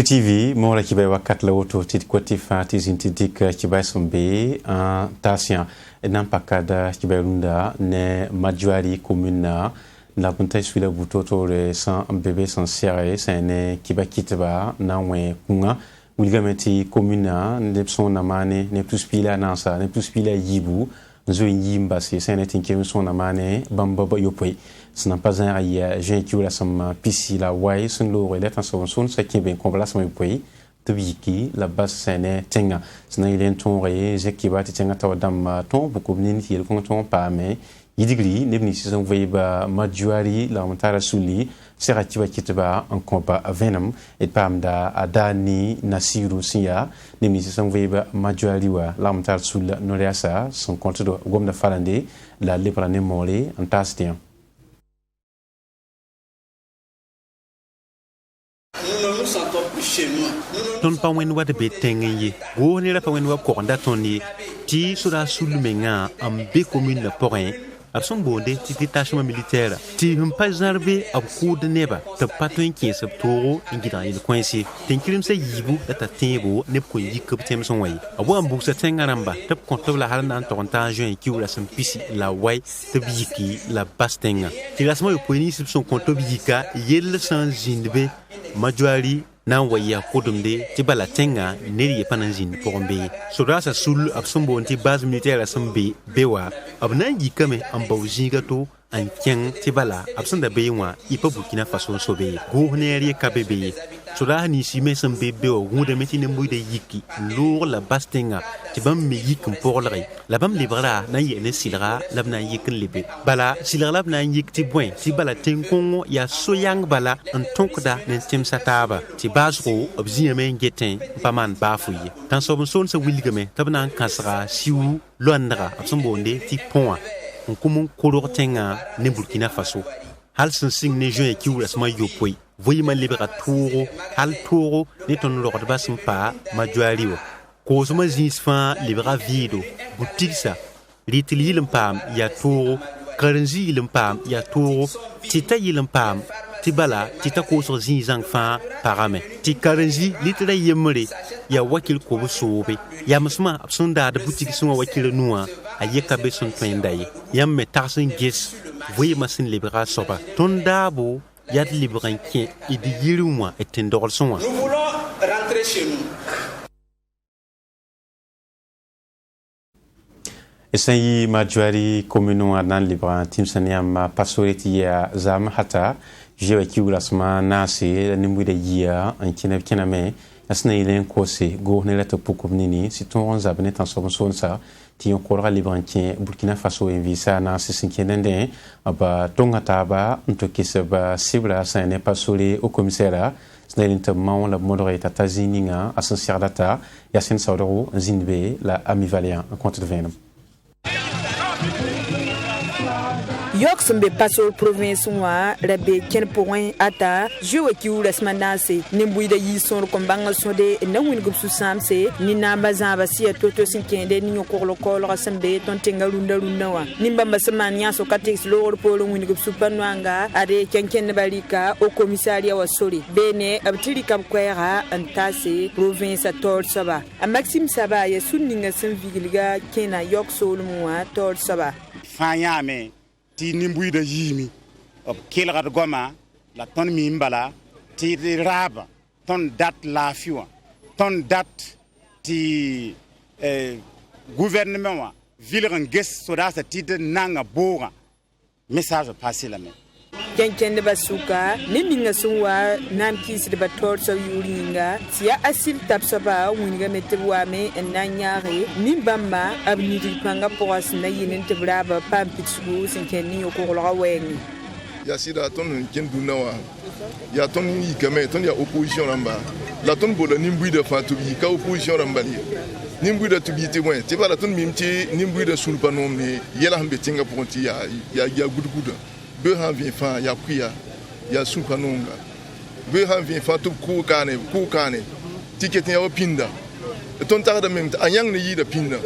TV mora ki bay wakat la woto ti koti fa ti zintidik ki bay sombe en tasien nan pakada ki bay runda ne majuari commune la bunta suila butoto le sans bébé sans serre c'est ne ki ba kitba na we kunga wilgamenti commune ne son namane ne plus pila nansa ne plus pila yibu zo yimba c'est ne tinke son namane bamba yopoi ce n'est pas un aïe j'ai qui la somme pisi la wai sun lo relève en son ce qui est bien complet ça me pays de biki la base c'est tenga ce n'est rien ton ré j'ai qui va tenga ta dam ton beaucoup ni il compte pas mais yidigri ne bni saison voyez ba majuari la montara suli sera qui va kitba en combat venom et pamda adani nasiru sia ne bni saison voyez ba majuari wa la montara sul noriasa son compte de gom de falande la leprane molé en tastien. Ton pa wen wat be tengi go ne la pa wen wa ko nda toni ti sura sulumenga am be commune la porin abson bonde ti détachement militaire ti hum pa zarbe ab ko de neba te patwen ki se toro ingida il coincé tenkirim se yibu data tembo ne ko yikop tem son way abo am bu sa tengaramba te ko to la halan to ta juin ki wala sam pisi la way te biki la bastenga ti lasmo yo poini son konto bika yel sans jinbe majuari na waya kodumde ti bala tenga neri pananjin porombe sodra sa sul absombo anti base militaire asombe bewa abna yikame ambawjinga to an kyang ti bala absanda bewa ipa Burkina Faso sobe go neri kabebe sodra ni sime sombe bewa ngude meti ne mbuide yiki lour la bastenga ti bam me yikum porlari la bam libra na yene silra labna yikin libe bala silra labna yik ti boin ti bala tenkongo ya soyang bala an tonkda nen tim sataba ti basro obziyame ngeten paman bafuye tan sobon son sa wilgame tabna kasra siwu londra absombonde ti pont on kumun kodor tenga ne Burkina Faso hal sin sing ne joye ki wura sama yopoi voyi man libera toro hal toro ne ton lord basum pa majuariwo ko suma zinsfa libera vido butiksa litili limpam ya toro karenzi limpam ya toro tita limpam tibala tita ko so zinzang fa parame ti karenzi litira yemre ya wakil ko sobe ya musma absunda da butiki suma wakil nuwa ayeka be son twendaye yamme tarsin gis voye masin libera soba tondabo yad libran ki idi yirumwa etendor sonwa. Nous voulons rentrer chez nous. Esayi majuari commune anan libran timsaniam pasoreti ya zam hata jewa kiulasma nasi nimbude yia an kiname asna ilen kose go ne la to pokumnini siton on zabne tan son sa ti on kolra librantin Burkina Faso invisa na sinkendende aba tongata ba nto kisaba sibla sa ne pasole au commissaire snelinte maon la modere tatazininga asensiar data yasen saudro zinbe la amivalien compte de venom yok sembe paso province wa rabe ken point ata jewe ki ula smanase nimbuida yi son ko banga sonde na win gup su samse ni na bazaba si toto sinkende ni ko kolo sembe ton tenga runda wa nimba masaman ya so katex lor polo win gup su panwanga ade kenken balika au commissariat wa sori bene abtiri kam kwera antase province tol saba a maxime saba ya sunninga sen vigilga kena yok solumwa tol saba fanyame ti nimbuida yimi ob kelgat goma la ton mimbala ti raba ton dat la fiwa ton dat ti gouvernement wa vilren ges soda sa ti nanga boga message passé la main kenken de basuka ne minga sunwa nam kisi de bator so yuringa sia asil tapsaba winga metwa me enanyare nimbamba abnidi panga poas na yinen te braba pampitsu sinkeni okologa wengi ya sida ton kendunawa ya ton yikame ton ya opposition lamba la ton bola nimbuida fatubi ka opposition lamba nimbuida tubiti wen ti bala ton mimti nimbuida sulpanom ni yela hambe tinga ponti ya guduguda be han vin fa ya kuya ya sukanonga be han vin fa to ku kane tiketi ya opinda ton tagda mem a yang ne yida pinna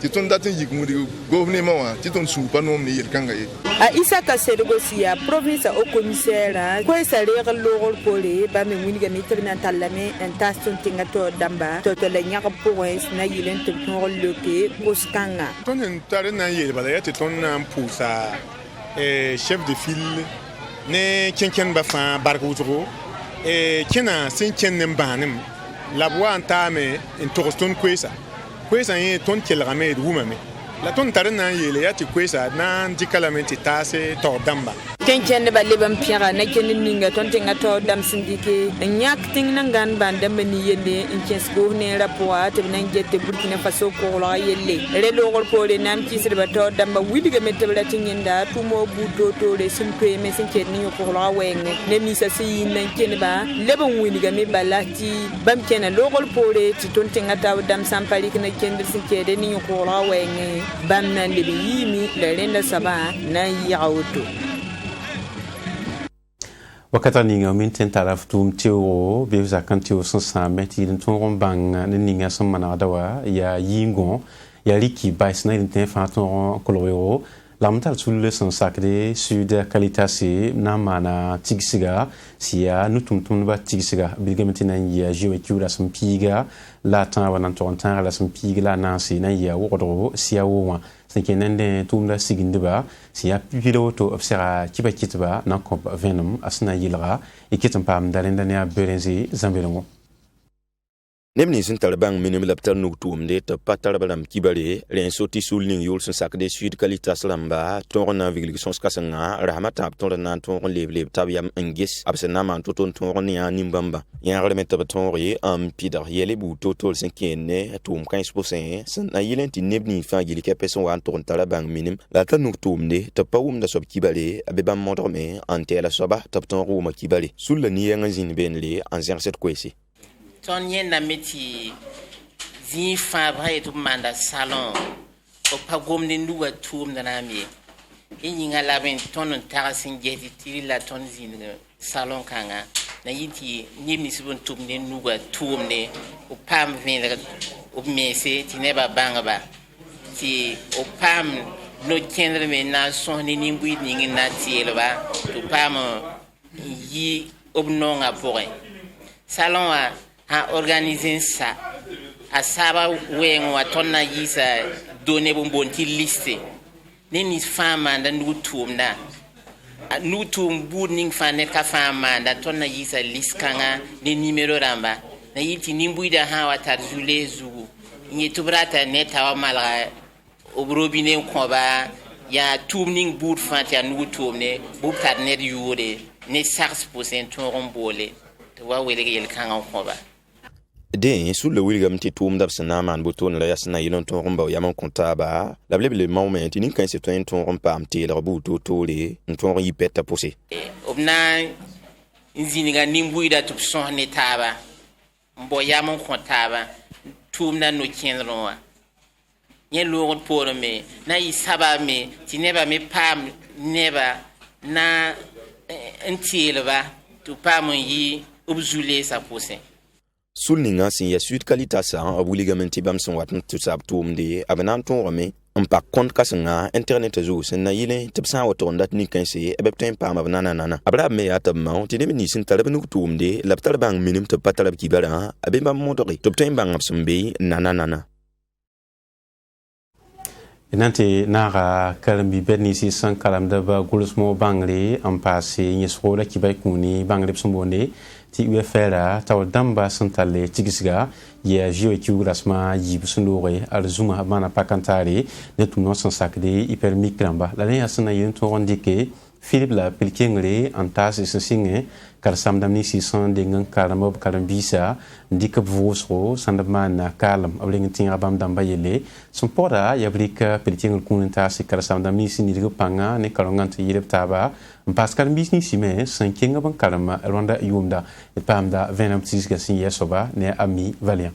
ti ton datin yik mu de gouvernement wa ti ton su panom ne yel kanga ye a Isaka Sedogosia province au commissaire ko sa regal logol pole ba me wini ga mitrina talame en taston tingato damba to le nyaka points na yilen to ton loke boskanga ton tare na yel ba ya ti ton na pousa chef de file ne kenken ba fa barko wuto kena sin kennen banim labwa antame en toroston kwesa yin ton kelrame rumame la ton tarana yele ya ti kwesa nan dikalamenti tase to damba kenken ba lebam piara na kenin ninga ton tinga to dam sindike nyak ting nangan banda meni yende in kesgo ne rapwa te nan jette Burkina Faso ko la yelle re logol pole nam kisir ba to damba widiga metebla tinginda tumo buto to le simpe me sin ken ni ko la wenge ne misa si nan ken ba lebam widiga me balati bam ken logol pole ti ton tinga ta dam sampali ken kendir sin kede ni ko la wenge bam nan de yimi le renda saba na yaoto wakata ninga min tentara futum teo be za kan teo sansa meti den ton bang ne ninga som mana dawa ya yingon ya liki bais na den fa ton koloro lamtal sul le son sacré sud qualitasi na mana tigsiga sia nutum tum ba tigsiga bigamenti na ya jewe kura som piga la tan wana ton tan la som piga la nansi na ya wodro sia wo sekenende tumda sigindiba sia piloto obsera kiba kitba na komp venom asna yilra ikitam pam dalenda ne berenzi zambelongo Nemni sin talbang minim laptar nuk tuumde te patar balam kibare ren soti sulning yul sun sakde sud kalitas lamba ton na vigli son skasanga rahmata ton na ton leble tabiam engis absena man ton ni animbamba ya remet ton ri am pidar yele bu totol sin kenne tum 15% san na yilenti nebni fa gili ke person wan ton talbang minim la tan nuk tuumde te pawum da sob kibare abeba modrome antela soba tap ton ruma kibare sul ni ngazin benle en set kwesi ton yenda meti zin fabra et manda salon o pagom de nduwa toum na nami yinga laben ton tarasin geti tila ton zin salon kanga na yiti nimni sibon toum de nduwa toum ne o pam vendre o mese ti neba banga ba ti o pam no kendre me na son ni nimbu ni na tielo ba to pam yi obnonga pouré salon a organisé ça a saba wengo atonna yisa donné bon ti liste ni fama nda nutumna nutum burning fanet ka fama nda tonna yisa liste kanga ni numéro ramba na yiti nimbuida ha watar julezu ni tubrata neta wa malra obrobine ko ba ya tumning bur fanta nutumne bubtar net yure ne 6% ton rombole to wa wele yel kanga ko ba de sul le wilgam ti tum dab sana man buton la yasna yilon ton romba yaman kontaba la blebe moment ni kan se ton rompa am ti la buto tole ton yipeta posé obna nziniga nimbuida tup son ne taba mbo yaman kontaba tum na no kenroa nye lo pour me na isaba me ti neba me pam neba na ntilba tu pam yi obzule sa posé sulninga sin ya sud kalitasa abuligamenti bam son watn tu sab tumde abanan ton rame on pa compte kasanga internet zo sen na yile tibsa wato ndat ni kanse ebepten pa mabnana nana abra me atabma ti de ni sin talab nu tumde laptar bang minim to patalab kibara abe bam modori tobten bang absumbe nana Nanti nara kalambi berni si san kalam daba gulusmo bangli ampasi nyesrola kibay kuni bangli psumbonde ti UFR taw damba santale tigisga ya jiwe kiugrasma yibsundore alzuma bana pakantari netuno san sakde hypermikramba la ne asna yento rondike Philippe la pilkengre antas singe kar samdamni si san dengan karamob karambisa ndika vosro sandamana kalam ablentin abam damba yele son pora yabrika pilkengel kunta si kar samdamni si nidigo panga ne kalongant yirep taba Pascal business me sankinga ban karama ronda yumda et pamda venam tisga sin yesoba ne ami valiant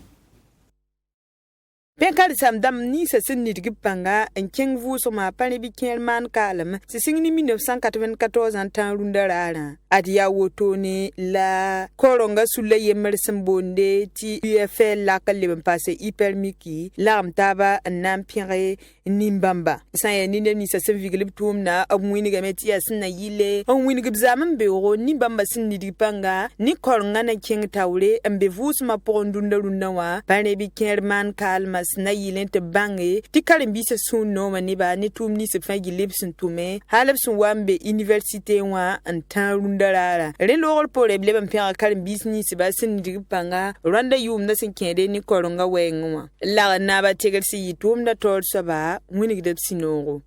Penkar samdam ni sa sin ni digi panga en keng vu so ma pani bi kelman kalem si singni 1994 en tan runda rara adia woto ni la koronga sulle yemer bonde ti UFL la kalem passe hyper miki lam taba nam pire nimbamba sa ya ni ni sa sin vigilip tum na amwini gameti asin na yile amwini gibzaman be ro nimbamba sin ni digi panga ni koronga na keng tawle embe vu so ma pondunda runda wa pani bi kelman kalma na yilen te bange ti karimbi se sun no mani ba ni tum ni se fangi libsin tume halab sun wambe université wa an tan rundarara re logol pore blebam pia karimbi ni se ba sin dig panga randa yum na sin kende ni koronga wenwa la na ba tegal si yitum da tor so ba wini gidep sinogo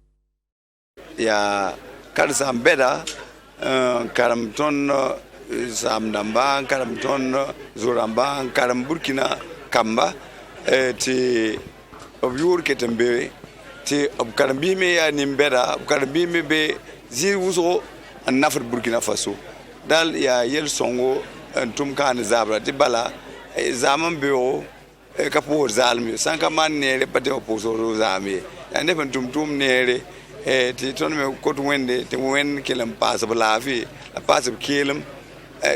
ya kar sambeda karam ton sam namba karam ton zuramba karam burkina kamba ti obyur ketembe ti obkarbi me ya nimbera obkarbi me be ziruzo an nafar Burkina Faso dal ya yel songo tum kan zabra ti bala zaman be o kapo zalmi sanka man ne pate oposo zami ya ne tum nere ti ton me ko wende ti wen kelam pass bala fi pass kelam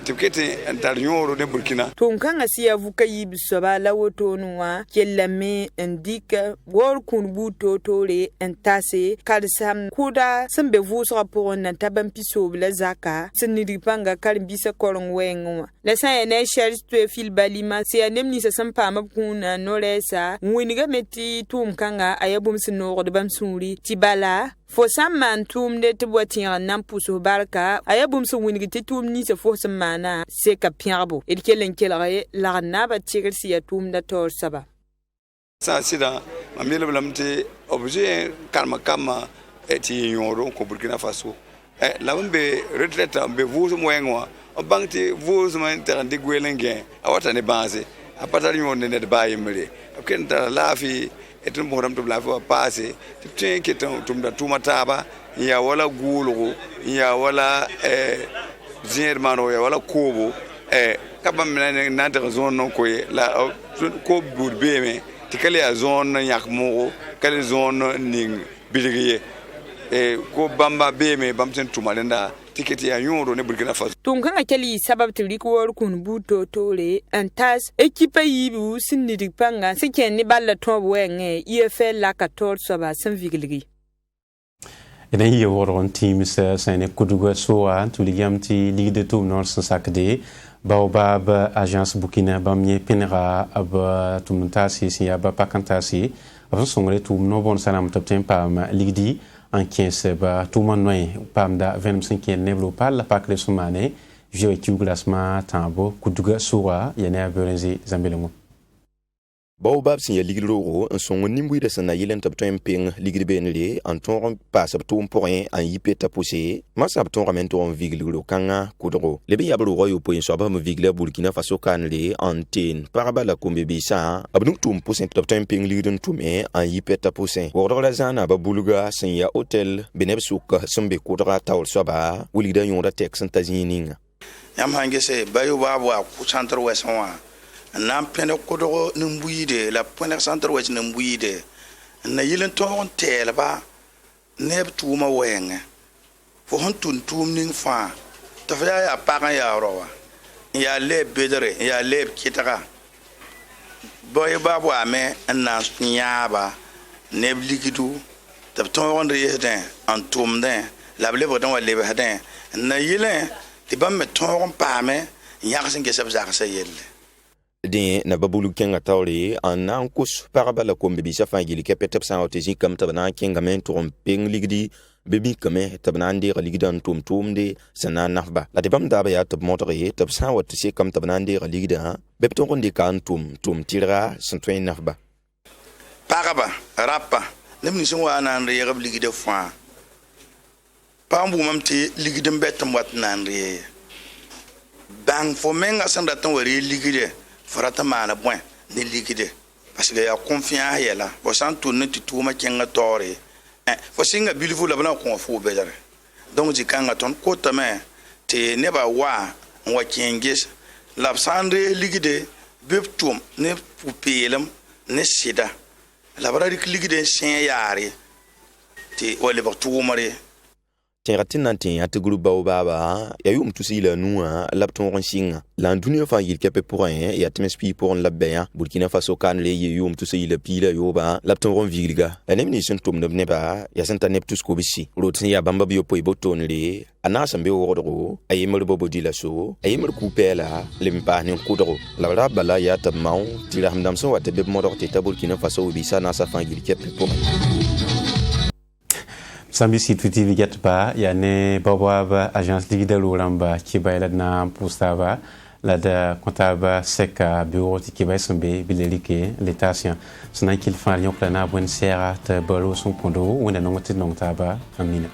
tikete antarioro de Burkina tonkanga siya vuka yibsoba la wotonwa kellame indika wor kun buto tore entase kalsam kuda sembe vusra pour na taban piso la zaka senidi panga kalimbisa korong wengwa la sa ene charge to fil balima se anem ni sa sampa mabkuna noresa winiga meti tumkanga ayabum sinoro de bamsuri tibala fo samman tumde te botiya nan puso barka ayabum so wingi te tumni se fo samana se ka piabo el kelen kelare la na ba tigsi ya tumda tor saba sa sida mamele blamte objet kalma kama eti yoro ko Burkina Faso la mbe retraite mbe vuzo mwenwa obangti vuzo man terande gwelenge awata ne base apatari yonde ne ba yemre kenta lafi etun boram to lafi wa passe tin ke tum da tumataba ya wala gulu ya wala zermano ya wala kobo kabam na ta zone ko la ko burbe me tikale ya zone yakmo kale zone ning biligiye ko bamba be me bamten tumalenda tiketi ya nyoro ne Burkina Faso tunkanga kali sabab tilik wor kun buto tole antas ekipa yibu sinidi panga seken ni balla tobo wenge UFL la 14 soba san vigiligi ina yi woron teams sene kudugo soa tuligamti ligue de tour nord sakde baobab agence Burkina bamye penera ab tumntasi si aba pakantasi avant songre tum no bon sanam topten pam ligdi en 15 ba tout mon noy pamda 25e nevlo pal pak le sumane je ki glasma tambo kuduga suwa yana berenzi zambelengo Baobab sin ya ligro en son nimbu de sana yelen tap ton ping ligri benle en ton passe ton point en yipé tapoussé masab ton ramen ton viglo kanga kudro le be yablo royo point so ba mo vigla Burkina Faso kanle antenne parabala kombe bisa abnu tum pousin tap ton ping ligden tume en yipé tapoussé wordro la zana ba buluga sin ya hotel beneb souk sombe kudra tawl so ba wulida yonda tek santazini yam hange se bayo babu ku centre wesonwa nan pene kodo numbuide la pene centre wes numbuide na yilen ton telba neb tuma wenge fo hon tum ning fa to fa ya pagan ya rowa ya le bedere ya le kitaka boy babu ame na nyaba neb likidu to ton riyeden an tum den la ble bodon wa lebe haden na yilen ti bam ton pame yaksin ke sab zaksa yelle de na babulu kenga tawle an ankus parabala kombe bisa fangili ke petep sa otezi kam tabana kenga men tromping ligdi bebi kame tabana ndi ligdan tum de sana nafba la de bam daba ya tab motori tab sa otezi kam tabana ndi ligda beb to ndi kan tum tira santwen nafba paraba rapa lemni sun wa nan re yagab ligde fa pambu mamti ligdem betam wat nan re bang fo menga sanda tan wari ligde farata mana point ne liquide parce que ya confiance yela bo san tourner ti tuma kenga tore fo singa bilifu la bana ko fo bedare donc ji kanga ton ko tame te ne ba wa kengis la sandre liquide beptum ne pupelem ne sida la bara rik ligden sen yaare ti wale ba tuumare tẽgd tɩ na n tẽ yã tɩ group baobaba ya yʋʋm tus yɩla nuwã la b tõog n sɩnga la n dũniyã fãa yel-kɛpɛ pʋgẽ yaa tɩ mens pɩɩ pʋgẽ la b bɛyã burkina faso kaan le ye yʋʋm tus yɩla piila yooba la b tõog n viglga la neb nins sẽn tʋmd b nebã yaa sẽn tar neb tus kobsi rot sẽn yaa bãmba b yopoe botoonre a naas n be wogdgo a yembr bobodi la so a yembr ku-pɛɛla le n paas nin-kʋdgo la b ra bala yaa tɩ b mao tɩ rasem-dãmb sẽn wa tɩ be b modg tɩ ta burkina faso wibisa naasã fãa yel-kɛpɛ pʋgẽ Sambi TV get ba ya ne bababa agence digida loramba ki bayla na pustava la da kontaba seka bureau ki bay sombe bilerike l'étation sona qu'il fa lion plana bonne sera te bolo son pondo on a non taba amina